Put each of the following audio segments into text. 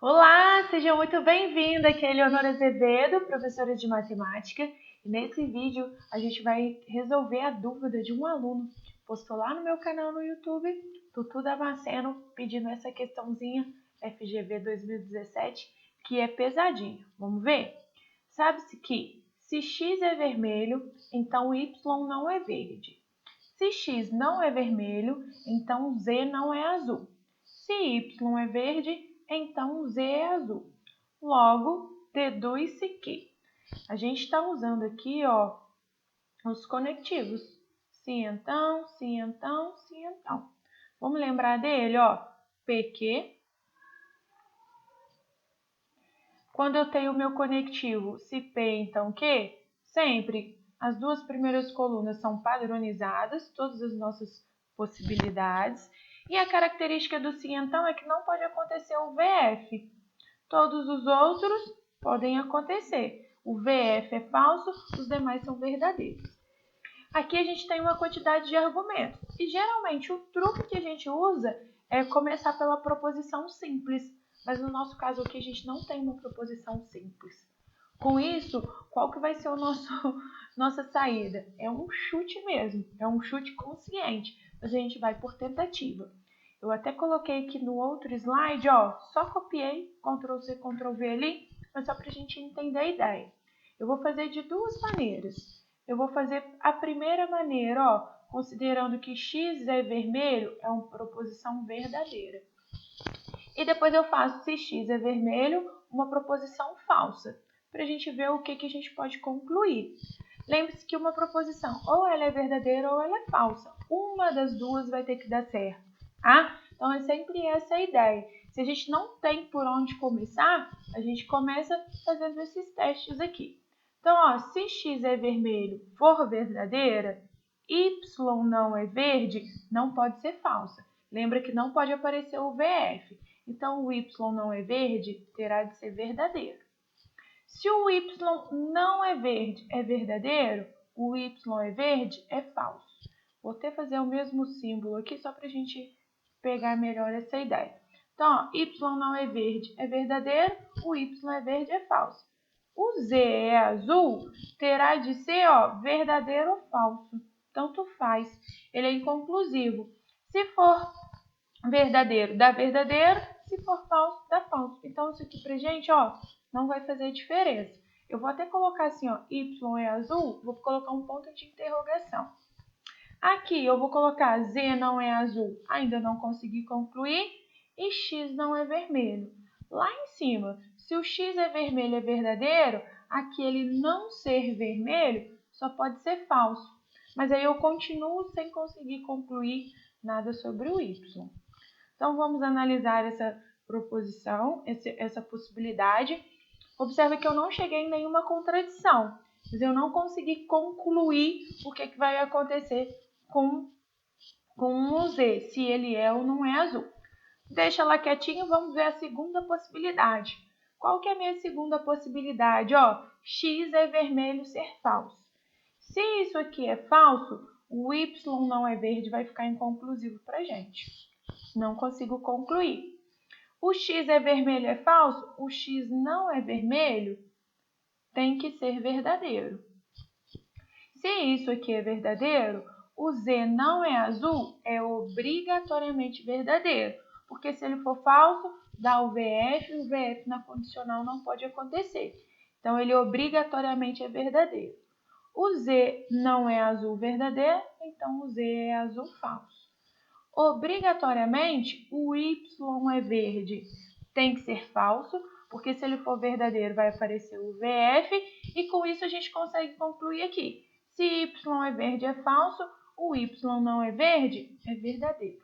Olá, seja muito bem-vinda. Aqui é Eleonora Azevedo, professora de matemática. E nesse vídeo a gente vai resolver a dúvida de um aluno que postou lá no meu canal no YouTube, Tutu Damasceno, pedindo essa questãozinha FGV 2017, que é pesadinha. Vamos ver? Sabe-se que se x é vermelho, então y não é verde. Se x não é vermelho, então z não é azul. Se y é verde, então z é azul. Logo, deduz-se que a gente está usando aqui, os conectivos. Se então, se então, se então. Vamos lembrar dele, PQ. Quando eu tenho o meu conectivo, se P, então Q, sempre as duas primeiras colunas são padronizadas, todas as nossas possibilidades. E a característica do se então é que não pode acontecer o VF. Todos os outros podem acontecer. O VF é falso, os demais são verdadeiros. Aqui a gente tem uma quantidade de argumentos. E geralmente o truque que a gente usa é começar pela proposição simples. Mas no nosso caso aqui a gente não tem uma proposição simples. Com isso, qual que vai ser nossa saída? É um chute mesmo, é um chute consciente, mas a gente vai por tentativa. Eu até coloquei aqui no outro slide, só copiei, Ctrl+C, Ctrl+V ali, mas só para a gente entender a ideia. Eu vou fazer de duas maneiras. Eu vou fazer a primeira maneira, considerando que x é vermelho, é uma proposição verdadeira. E depois eu faço, se x é vermelho, uma proposição falsa, para a gente ver o que a gente pode concluir. Lembre-se que uma proposição, ou ela é verdadeira ou ela é falsa. Uma das duas vai ter que dar certo, tá? Então, é sempre essa a ideia. Se a gente não tem por onde começar, a gente começa fazendo esses testes aqui. Então, se x é vermelho for verdadeira, y não é verde, não pode ser falsa. Lembra que não pode aparecer o VF. Então, o y não é verde, terá de ser verdadeiro. Se o y não é verde, é verdadeiro, o y é verde, é falso. Vou até fazer o mesmo símbolo aqui, só para a gente pegar melhor essa ideia. Então, y não é verde, é verdadeiro, o y é verde, é falso. O z é azul, terá de ser, verdadeiro ou falso. Tanto faz. Ele é inconclusivo. Se for verdadeiro, dá verdadeiro. Se for falso, dá falso. Então, isso aqui pra gente, não vai fazer diferença. Eu vou até colocar assim, y é azul, vou colocar um ponto de interrogação. Aqui eu vou colocar z não é azul, ainda não consegui concluir, e x não é vermelho. Lá em cima, se o x é vermelho é verdadeiro, aquele não ser vermelho só pode ser falso. Mas aí eu continuo sem conseguir concluir nada sobre o y. Então, vamos analisar essa proposição, essa possibilidade. Observe que eu não cheguei em nenhuma contradição, mas eu não consegui concluir o que vai acontecer com o Z, se ele é ou não é azul. Deixa lá quietinho, vamos ver a segunda possibilidade. Qual que é a minha segunda possibilidade? X é vermelho ser falso. Se isso aqui é falso, o Y não é verde, vai ficar inconclusivo para a gente. Não consigo concluir. O x é vermelho é falso? O x não é vermelho? Tem que ser verdadeiro. Se isso aqui é verdadeiro, o z não é azul? É obrigatoriamente verdadeiro. Porque se ele for falso, dá o VF na condicional não pode acontecer. Então, ele obrigatoriamente é verdadeiro. O z não é azul verdadeiro, então o z é azul falso. Obrigatoriamente, o y é verde. Tem que ser falso, porque se ele for verdadeiro vai aparecer o VF, e com isso a gente consegue concluir aqui. Se y é verde é falso, o y não é verde, é verdadeiro.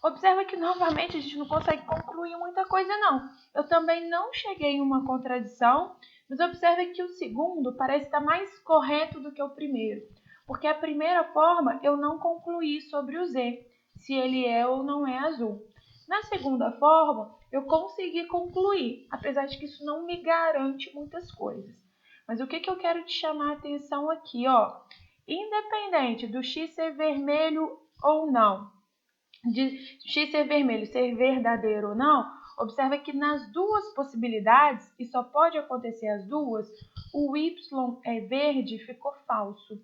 Observa que novamente a gente não consegue concluir muita coisa não. Eu também não cheguei em uma contradição, mas observe que o segundo parece estar mais correto do que o primeiro. Porque a primeira forma eu não concluí sobre o Z, se ele é ou não é azul. Na segunda forma, eu consegui concluir, apesar de que isso não me garante muitas coisas. Mas o que eu quero te chamar a atenção aqui, independente do x ser vermelho ou não, de x ser vermelho ser verdadeiro ou não, Observa que nas duas possibilidades, e só pode acontecer as duas, o y é verde ficou falso.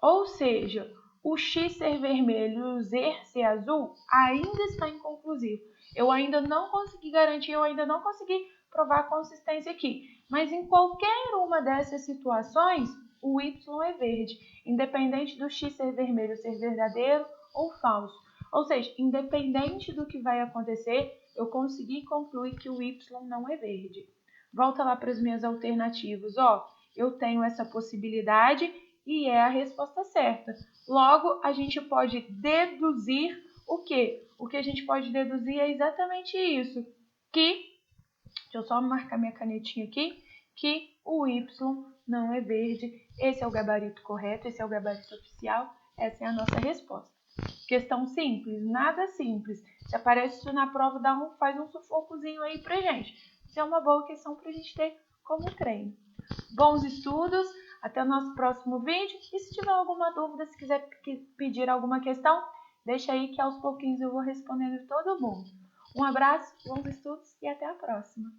Ou seja, o x ser vermelho e o z ser azul ainda está inconclusivo. Eu ainda não consegui garantir, eu ainda não consegui provar a consistência aqui. Mas em qualquer uma dessas situações, o y é verde, independente do x ser vermelho ser verdadeiro ou falso. Ou seja, independente do que vai acontecer, eu consegui concluir que o y não é verde. Volta lá para as minhas alternativas. Eu tenho essa possibilidade e é a resposta certa. Logo, a gente pode deduzir o quê? O que a gente pode deduzir é exatamente isso, deixa eu só marcar minha canetinha aqui, que o y não é verde. Esse é o gabarito correto, esse é o gabarito oficial, essa é a nossa resposta. Questão simples, nada simples. Se aparece isso na prova, faz um sufocozinho aí pra gente. Isso é uma boa questão pra gente ter como treino. Bons estudos, até o nosso próximo vídeo. E se tiver alguma dúvida, se quiser pedir alguma questão, deixa aí que aos pouquinhos eu vou respondendo todo mundo. Um abraço, bons estudos e até a próxima!